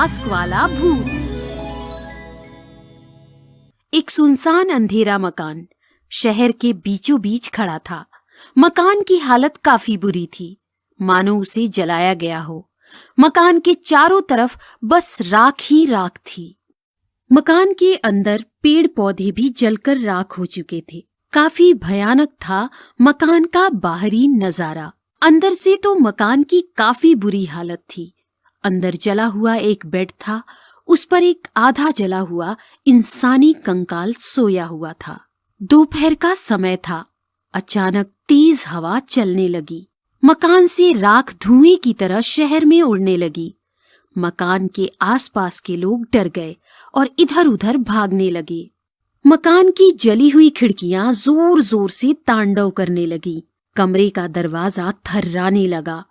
Mask वाला भूत। एक सुनसान अंधेरा मकान शहर के बीचों बीच खड़ा था। मकान की हालत काफी बुरी थी, मानो उसे जलाया गया हो। मकान के चारों तरफ बस राख ही राख थी। मकान के अंदर पेड़ पौधे भी जलकर राख हो चुके थे। काफी भयानक था मकान का बाहरी नजारा। अंदर से तो मकान की काफी बुरी हालत थी। अंदर जला हुआ एक बेड था, उस पर एक आधा जला हुआ इंसानी कंकाल सोया हुआ था। दोपहर का समय था। अचानक तेज हवा चलने लगी। मकान से राख धुएं की तरह शहर में उड़ने लगी। मकान के आसपास के लोग डर गए और इधर उधर भागने लगे। मकान की जली हुई खिड़कियां जोर जोर से तांडव करने लगी। कमरे का दरवाजा थर्राने लगा,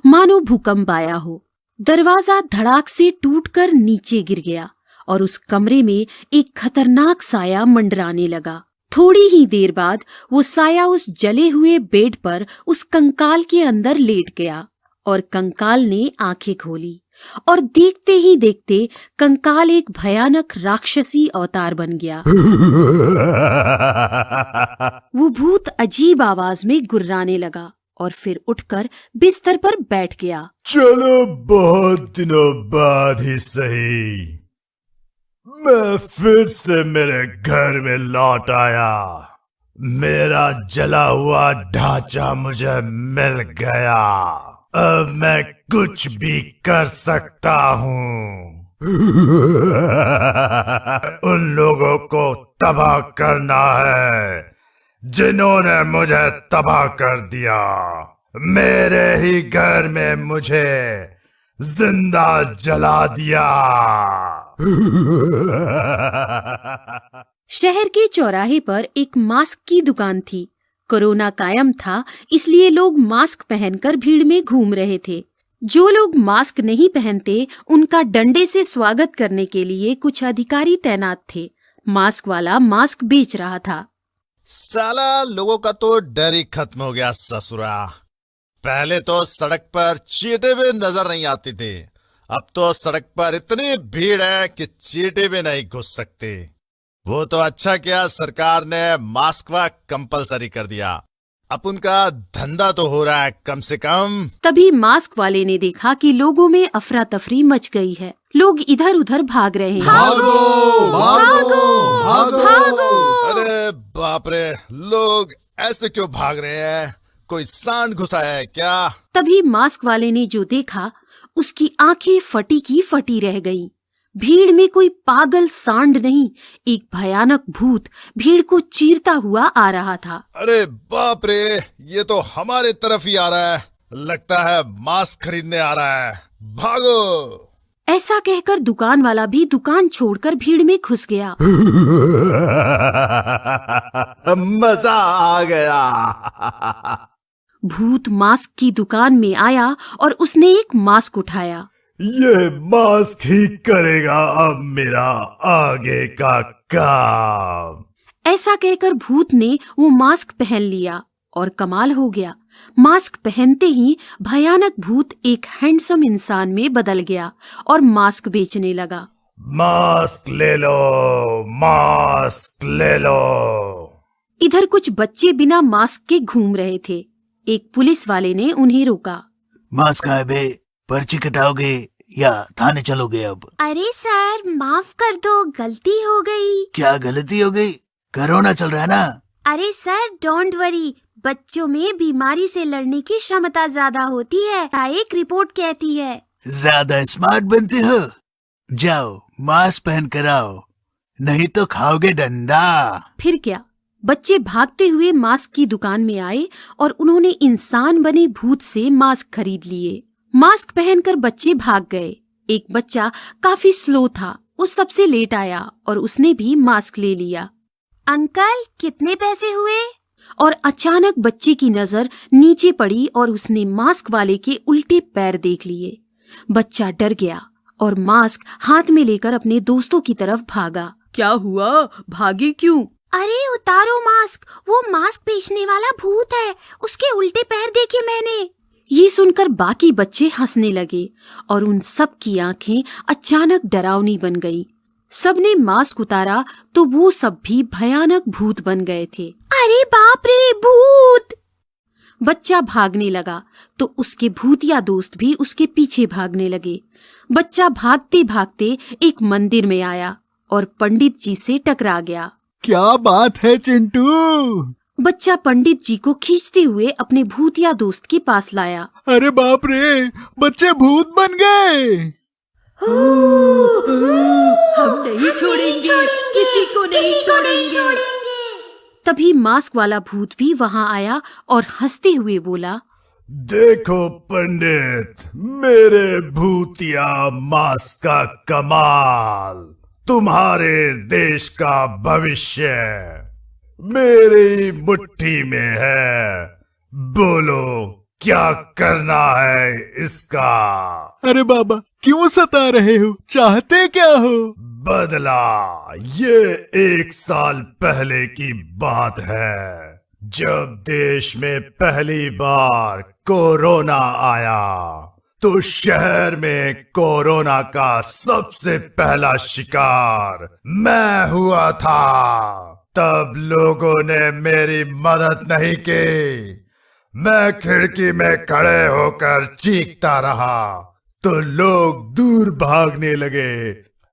मानो भूकंप आया हो। दरवाजा धड़ाक से टूटकर नीचे गिर गया और उस कमरे में एक खतरनाक साया मंडराने लगा। थोड़ी ही देर बाद वो साया उस जले हुए बेड पर उस कंकाल के अंदर लेट गया और कंकाल ने आंखें खोली और देखते ही देखते कंकाल एक भयानक राक्षसी अवतार बन गया। वो भूत अजीब आवाज में गुर्राने लगा और फिर उठकर बिस्तर पर बैठ गया। चलो, बहुत दिनों बाद ही सही मैं फिर से मेरे घर में लौट आया। मेरा जला हुआ ढांचा मुझे मिल गया। अब मैं कुछ भी कर सकता हूँ। उन लोगों को तबाह करना है जिन्होंने मुझे तबाह कर दिया। मेरे ही घर में मुझे जिंदा जला दिया। शहर के चौराहे पर एक मास्क की दुकान थी। कोरोना कायम था, इसलिए लोग मास्क पहनकर भीड़ में घूम रहे थे। जो लोग मास्क नहीं पहनते उनका डंडे से स्वागत करने के लिए कुछ अधिकारी तैनात थे। मास्क वाला मास्क बेच रहा था। साला, लोगों का तो डर ही खत्म हो गया ससुरा। पहले तो सड़क पर चींटे भी नजर नहीं आती थी, अब तो सड़क पर इतनी भीड़ है कि चींटे भी नहीं घुस सकते। वो तो अच्छा किया सरकार ने मास्क वा कंपलसरी कर दिया। अब उनका धंधा तो हो रहा है कम से कम। तभी मास्क वाले ने देखा कि लोगों में अफरा तफरी मच गई है। लोग इधर उधर भाग रहे हैं। भागो, भागो, भागो। अरे बाप रे, लोग ऐसे क्यों भाग रहे हैं? कोई सांड घुसा है क्या? तभी मास्क वाले ने जो देखा उसकी आंखें फटी की फटी रह गईं। भीड़ में कोई पागल सांड नहीं, एक भयानक भूत भीड़ को चीरता हुआ आ रहा था। अरे बाप रे, ये तो हमारे तरफ ही आ रहा है। लगता है मास्क खरीदने आ रहा है। भागो। ऐसा कहकर दुकान वाला भी दुकान छोड़कर भीड़ में घुस गया। मजा आ गया। भूत मास्क की दुकान में आया और उसने एक मास्क उठाया। ये मास्क ही करेगा अब मेरा आगे का काम। ऐसा कहकर भूत ने वो मास्क पहन लिया और कमाल हो गया। मास्क पहनते ही भयानक भूत एक हैंडसम इंसान में बदल गया और मास्क बेचने लगा। मास्क ले लो, मास्क ले लो। इधर कुछ बच्चे बिना मास्क के घूम रहे थे। एक पुलिस वाले ने उन्हें रोका। मास्क है बे, पर्ची कटाओगे या थाने चलोगे अब? अरे सर, माफ कर दो, गलती हो गई। क्या गलती हो गई? कोरोना चल रहा है ना। अरे सर, डोंट वरी, बच्चों में बीमारी से लड़ने की क्षमता ज्यादा होती है, एक रिपोर्ट कहती है। ज्यादा स्मार्ट बनते हो? जाओ मास्क पहन कर आओ, नहीं तो खाओगे डंडा। फिर क्या, बच्चे भागते हुए मास्क की दुकान में आए और उन्होंने इंसान बने भूत से मास्क खरीद लिए। मास्क पहनकर बच्चे भाग गए। एक बच्चा काफी स्लो था, वो सबसे लेट आया और उसने भी मास्क ले लिया। अंकल, कितने पैसे हुए? और अचानक बच्चे की नजर नीचे पड़ी और उसने मास्क वाले के उल्टे पैर देख लिए। बच्चा डर गया और मास्क हाथ में लेकर अपने दोस्तों की तरफ भागा। क्या हुआ, भागे क्यों? अरे उतारो मास्क, वो मास्क बेचने वाला भूत है, उसके उल्टे पैर देखे मैंने। ये सुनकर बाकी बच्चे हंसने लगे और उन सब की आंखें अचानक डरावनी बन गईं। सबने मास्क उतारा तो वो सब भी भयानक भूत बन गए थे। अरे बाप रे, भूत! बच्चा भागने लगा तो उसके भूतिया दोस्त भी उसके पीछे भागने लगे। बच्चा भागते भागते एक मंदिर में आया और पंडित जी से टकरा गया। क्या बात है चिंटू? बच्चा पंडित जी को खींचते हुए अपने भूतिया दोस्त के पास लाया। अरे बाप रे, बच्चे भूत बन गए। हम नहीं छोड़ेंगे, किसी को नहीं छोड़ेंगे। तभी मास्क वाला भूत भी वहां आया और हंसते हुए बोला, देखो पंडित, मेरे भूतिया मास्क का कमाल, तुम्हारे देश का भविष्य मेरी मुट्ठी में है। बोलो क्या करना है इसका? अरे बाबा, क्यों सता रहे हो? चाहते क्या हो? बदला, ये 1 साल पहले की बात है, जब देश में पहली बार कोरोना आया तो शहर में कोरोना का सबसे पहला शिकार मैं हुआ था। तब लोगों ने मेरी मदद नहीं की। मैं खिड़की में खड़े होकर चीखता रहा तो लोग दूर भागने लगे।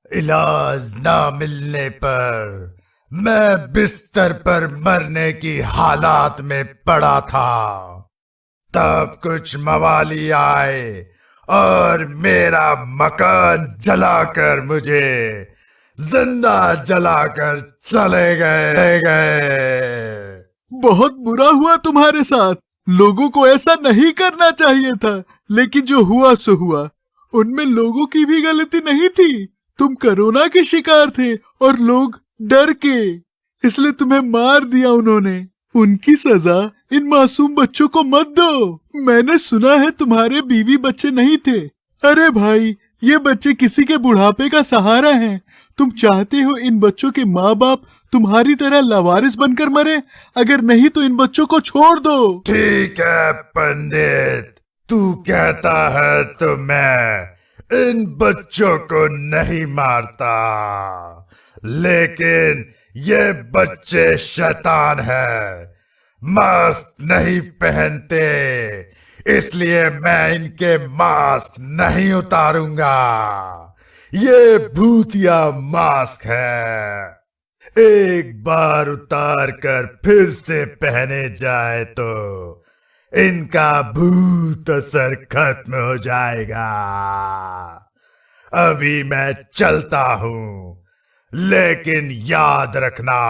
इलाज ना मिलने पर मैं बिस्तर पर मरने की हालात में पड़ा था। तब कुछ मवाली आए और मेरा मकान जलाकर मुझे जिंदा जलाकर चले गए। बहुत बुरा हुआ तुम्हारे साथ। लोगों को ऐसा नहीं करना चाहिए था, लेकिन जो हुआ सो हुआ। उनमें लोगों की भी गलती नहीं थी। तुम कोरोना के शिकार थे और लोग डर के, इसलिए तुम्हें मार दिया उन्होंने। उनकी सजा इन मासूम बच्चों को मत दो। मैंने सुना है तुम्हारे बीवी बच्चे नहीं थे। अरे भाई, ये बच्चे किसी के बुढ़ापे का सहारा हैं। तुम चाहते हो इन बच्चों के माँ बाप तुम्हारी तरह लावारिस बनकर मरे? अगर नहीं तो इन बच्चों को छोड़ दो। ठीक है पंडित, तू कहता है तो मैं इन बच्चों को नहीं मारता, लेकिन ये बच्चे शैतान हैं, मास्क नहीं पहनते, इसलिए मैं इनके मास्क नहीं उतारूंगा। ये भूतिया मास्क है, एक बार उतार कर फिर से पहने जाए तो इनका भूत असर खत्म हो जाएगा। अभी मैं चलता हूँ, लेकिन याद रखना,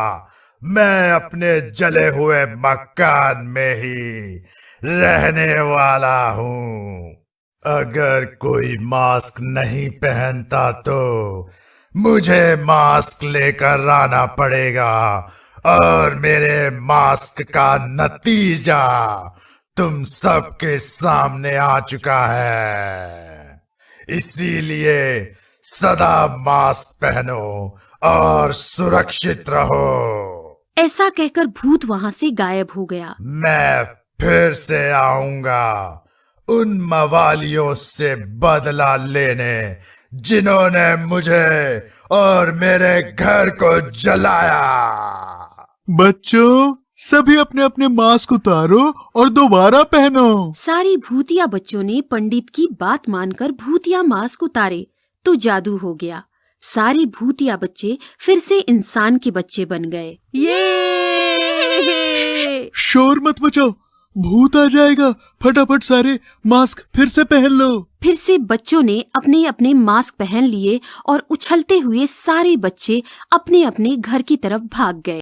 मैं अपने जले हुए मकान में ही रहने वाला हूँ। अगर कोई मास्क नहीं पहनता तो मुझे मास्क लेकर आना पड़ेगा, और मेरे मास्क का नतीजा तुम सबके सामने आ चुका है। इसीलिए सदा मास्क पहनो और सुरक्षित रहो। ऐसा कहकर भूत वहां से गायब हो गया। मैं फिर से आऊंगा उन मवालियों से बदला लेने जिन्होंने मुझे और मेरे घर को जलाया। बच्चों, सभी अपने अपने मास्क उतारो और दोबारा पहनो। सारी भूतिया बच्चों ने पंडित की बात मानकर भूतिया मास्क उतारे तो जादू हो गया। सारे भूतिया बच्चे फिर से इंसान के बच्चे बन गए। ये शोर मत मचाओ, भूत आ जाएगा। फटाफट सारे मास्क फिर से पहन लो। फिर से बच्चों ने अपने अपने मास्क पहन लिए और उछलते हुए सारे बच्चे अपने अपने घर की तरफ भाग गए।